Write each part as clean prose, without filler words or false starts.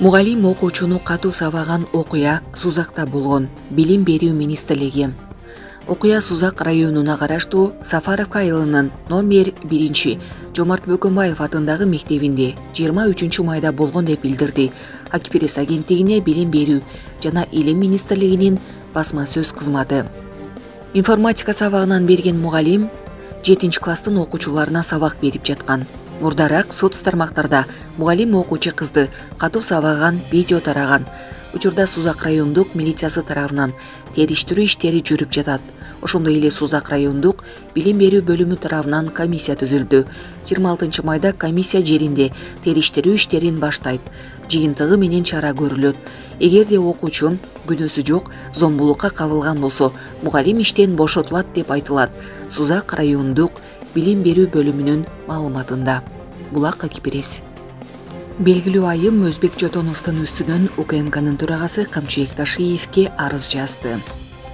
Мугалим окуучуну катуу сабаган окуя Сузакта болгон. Билим берүү министрлиги. Окуя Сузак районуна караштуу Сафаровка айылынын номер 1 Жомарт Бөкөнбаев атындагы мектебинде 23 майда болгон деп билдирди Акпресс агенттигине билим берүү жана илим министрлигинин басма сөз кызматы. Информатика сабагынан берген мугалим 7-класстын окуучуларына сабак берип жаткан. Мурдараак соц тармактарда мугалим окуучу кызды катуу сабаган видео тараган. Учурда Сузак райондук милициясы тарабынан териштирүү иштери жүрүп жатат. Ошондой эле Сузак райондук билим берүү бөлүмү тарабынан комиссия түзүлдү. 26 майда комиссия жеринде териштирүү иштерин баштайт. Жыйынтыгы менен чара көрүлөт. Эгерде окуучу күнөөсү жок, зомбулукка кабылган болсо, мугалим иштен бошотулат деп айтылат. Сузак райондук билим берүү бөлүмүнүн маалыматында. Булак Акпресс. Белгилүү айым Өзбек Жотоновдун үстүнөн УКМКнын төрагасы Камчыбек Ташиевке арыз жазды.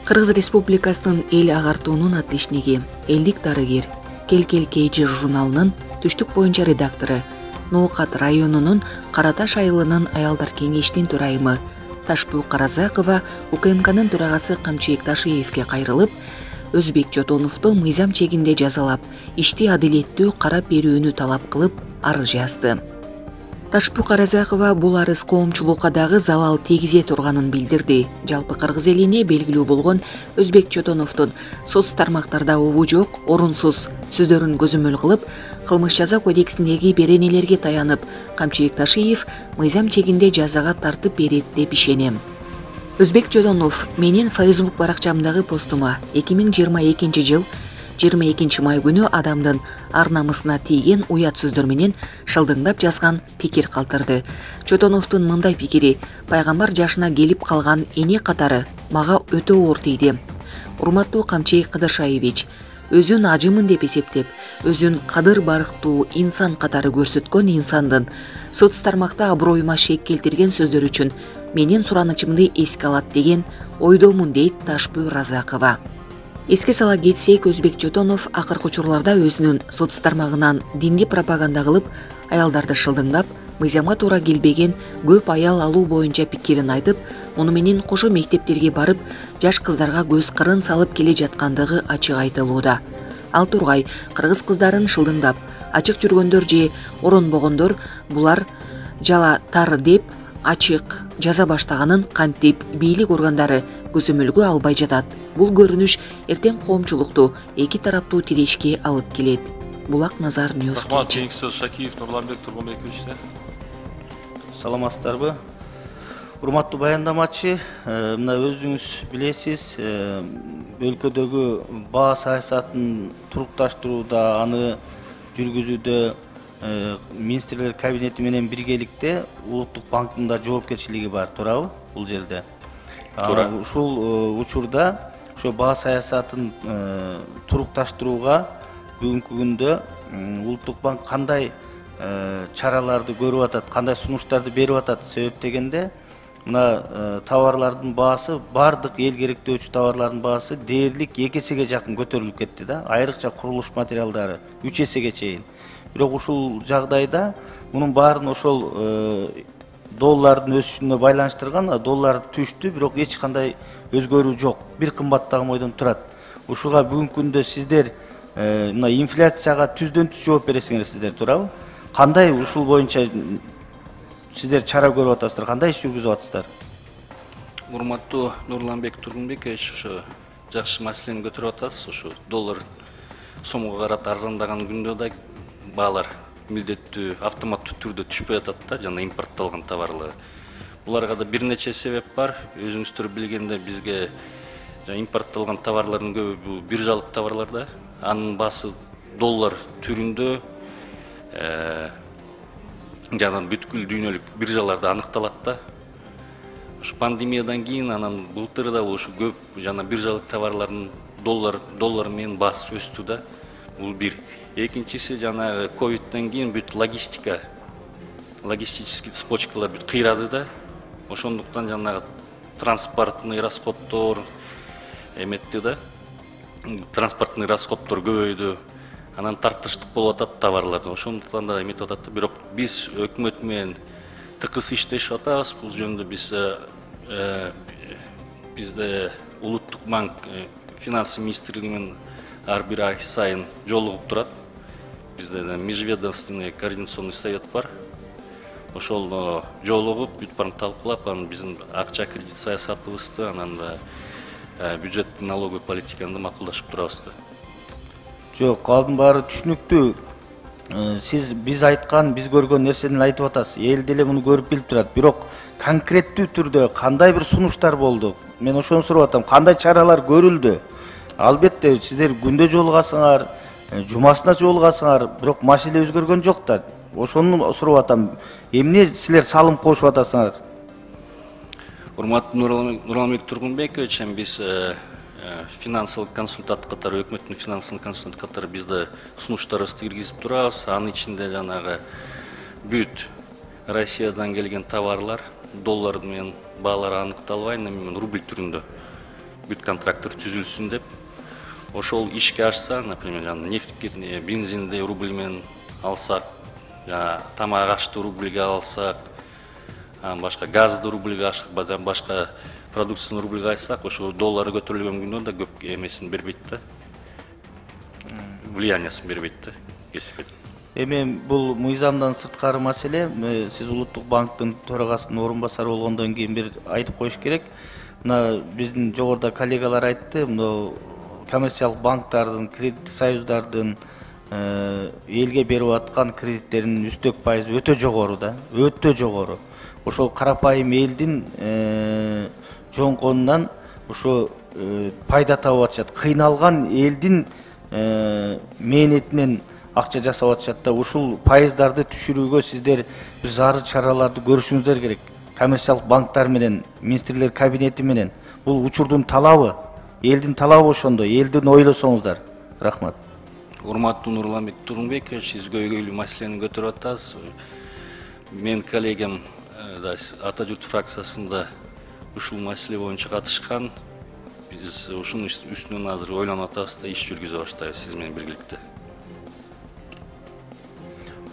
Кыргыз Республикасынын эл агартуунун отличниги, элдик дарыгер, Келкел Кейжи журналынын түштүк боюнча редактору, Ноокат районунун Караташ айылынын аялдар кеңешинин төрайымы Ташпуу Каразакова УКМКнын төрагасы Камчыбек Ташиевке кайрылып, Өзбек Жотоновду мыйзам чегинде жазалап, ишти адилеттүү карап берүүнү талап кылып арыз жазды. Ташпуу Каразакова бул арыз коомчулукка дагы залал тийгизе турганын билдирди. Жалпы кыргыз элине белгилүү болгон Өзбек Жотоновдун соц тармактарда обу жок, орунсуз сөздөрүн көзөмөл кылып, кылмыш жаза кодексиндеги беренелерге таянып, Камчыбек Ташиев мыйзам чегинде жазага тартып берет деп ишенем. Өзбек Жотонов менин Facebook баракчамдагы постума 2022 жыл 22 май күнү адамдын ар намысына тийген уят сөздөр менен шылдыңдап жазган пикир калтырды. Жотоновдун мындай пикири пайгамбар жашына келип калган эне катары мага өтө оор тийди. Урматтуу Камчыбек Кыдыршаевич, өзүн ажымын деп эсептеп, өзүн кадыр барыктуу инсан катары көрсөткөн инсандын соц тармакта аброюма шек келтирген сөздөр үчүн менин суранычымды эске алат деген ойдомун, дейт Ташпуу Разакова. Эске сала кетсек, Өзбек Жотонов акыркы учурларда өзүнүн соц тармагынан динди пропаганда кылып, аялдарды шылдыңдап, мыйзамга туура келбеген көп аял алуу боюнча пикирин айтып, муну менен кошо мектептерге барып, жаш кыздарга көз кырын салып келе жаткандыгы ачык айтылууда. Ал тургай кыргыз кыздарын шылдыңдап, ачык жүргөндөр же оронбогондор булар жала тар деп ачык жаза баштаганын кантип бийлик органдары көзөмөлгө албай жатат. Бул көрүнүш эртең коомчулукту эки тараптуу тирешке алып келет. Булак Назар Ньюс. Шакиев Нурланбек Тургунбекович. Саламатсыздарбы? Урматтуу баяндамачы, мына өзүңүз билесиз, өлкөдөгү баа саясатын турукташтырууда, аны жүргүзүүдө министрлер кабинети менен биргеликте Улуттук банктын да жоопкерчилиги бар, туурабы? Бул жерде. Ушул учурда ошо баа саясатын турукташтырууга бүгүнкү күндө Улуттук банк кандай чараларды көрүп атат, кандай сунуштарды берип атат себеп дегенде, мына товарлардын баасы, бардык эл керектөөчү товарлардын баасы дээрлик 2 эсеге жакын көтөрүлүп кетти да, айрыкча курулуш материалдары 3 эсеге чейин. Бирок ушул жагдайда мунун баарын ошол доллардын өсүшүнө байланыштырган, доллар түштү, бирок эч кандай өзгөрүү жок. Бир кымбаттаган бойдон турат. Ушуга бүгүнкү күндө сиздер мына инфляцияга түздөн түз жооп бересиңер сиздер, туурабы? Кандай ушул боюнча сиздер чара көрүп атасыздар, кандай иш жүргүзүп атасыздар? Урматтуу Нурланбек Тургунбекович, ошо жакшы маселени көтөрүп атасыз. Ошо доллар сомго карата арзандаган күндө да баалар милдеттүү автоматтуу түрдө түшпөй атат да, жана импортталган товарлар. Буларга да бир нече себеп бар. Өзүңүздөр билгендей, бизге импортталган товарлардын көбү бул биржалык товарлар да. Анын баасы доллар түрүндө жана бүткүл дүйнөлүк биржаларда аныкталат да. Ушу пандемиядан кийин анан былтыр да ушу көп жана биржалык товарлардын доллар менен баасы өстү да. Бул бир. Экинчиси жана ковидтен кийин бүт логистический цепочкалар бүт кыйрады да. Ошондуктан жана транспортный расходдор эметти да. Транспортный расходдор көбөйдү. Анан тартыштык болуп атат товарларда. Ошондуктан да эметип атат. Бирок биз өкмөт менен тыкыс иштешип атабыз. Бул жөнүндө бизде Улуттук банк финансы министрлиги менен ар бир ай сайын жолугуп турат. Бизде межведомственный координационный совет бар. Ошол жолугуп, бүт баарын талкуулап, анан биздин акча кредит саясатыбызды, анан бюджет налоговый политиканы макулдашып турабыз. Жок, алдын баары түшүнүктүү. Сиз биз айткан, биз көргөн нерсени айтып атасыз. Эл деле муну көрүп билип турат. Бирок конкреттүү түрдө кандай бир сунуштар болду? Мен ошону сурап атам. Кандай чаралар көрүлдү? Албетте сиздер күндө жолугасыңар, жумасына жолугасыңар, бирок маселе өзгөргөн жок да. Ошону сурап атам. Эмне силер салым кошуп атасыңар? Урматтуу Нуралбек Тургунбекович, биз финансылык консультант катары, өкмөттүн финансылык консультант катары бизде сунуштарыбызды киргизип турабыз. Анын ичинде жанагы бүт Россиядан келген товарлар доллар менен баалары аныкталбай, рубль түрүндө бүт контракттар түзүлсүн деп. Ошол ишке ашса, например, нефтки, бензинди рубль менен алсак, тамак ашты рубльге алсак, башка газды рубльге алсак, башка продукцияны рубльге алсак, ошо доллары көтөрүлгөн күндө да көп эмесин бербейт да. Влияниясын бербейт да. Эми бул мыйзамдан сырткары маселе. Сиз Улуттук банктын төрагасынын орун басары болгондон кийин бир айтып коюш керек. Мына биздин жогоруда коллегалар айтты, мына коммерциялык банктардын, кредиттик союздардын элге берип аткан кредиттеринин үстөк пайызы өтө жогору да, өтө жогору. Ошол карапайым элдин жоңконунан ошо пайда табып атышат. Кыйналган элдин мээнетинен акча жасап атышат да. Ушул пайыздарды түшүрүүгө сиздер бир зарыл чараларды көрүшүңүздөр керек. Коммерциялык банктар менен, министрлер кабинети менен. Бул учурдун талабы, элдин талабы ошондо. Элдин ойлосоңуздар. Рахмат. Урматтуу Нуралбек Тургунбекович, сиз көйгөйлүү маселени көтөрүп атасыз. Мен коллегам Ата журт фракциясында ушул маселе боюнча катышкан. Биз ушунун үстүнөн азыр ойлонуп атабыз да, иш жүргүзө баштайбыз сиз менен биргеликте.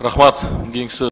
Рахмат.